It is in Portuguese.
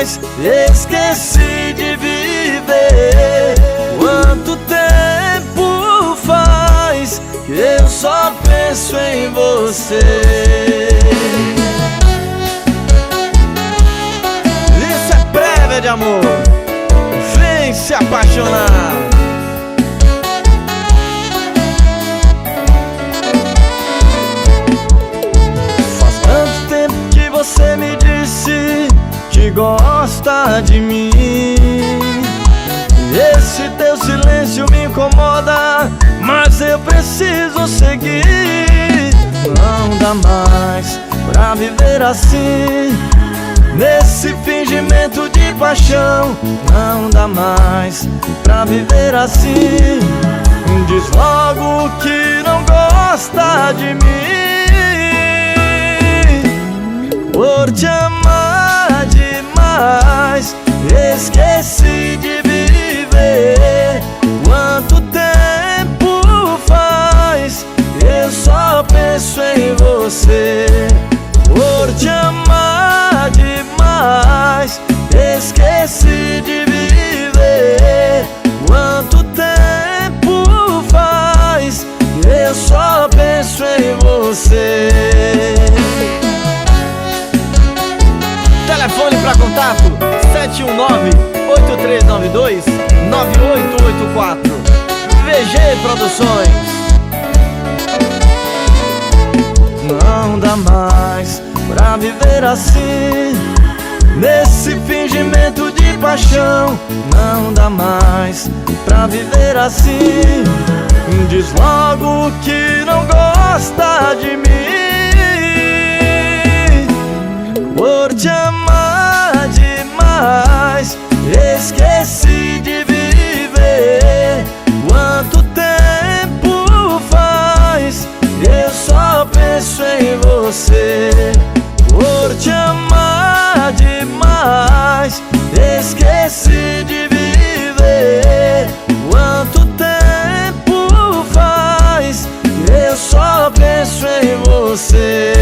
jamais esqueci de viver. Quanto tempo faz que eu só penso em você? Isso é prévia de amor, vem se apaixonar. Faz tanto tempo que você me disse que gosta de mim. Esse teu silêncio me incomoda, mas eu preciso seguir. Não dá mais pra viver assim, nesse fingimento de paixão. Não dá mais pra viver assim. Diz logo que não gosta de mim. Por te amar demais, esqueci de viver. Quanto tempo faz eu só penso em você? Por te amar demais, esqueci de viver. Quanto tempo faz eu só penso em você? Telefone para contato 719-8392-9884. VG Produções. Não dá mais pra viver assim, nesse fingimento de paixão. Não dá mais pra viver assim. Diz logo que não gosta de mim. Por te amar demais, esqueci de viver. Quanto tempo faz eu só penso em você? Por te amar demais, esqueci de viver. Quanto tempo faz eu só penso em você?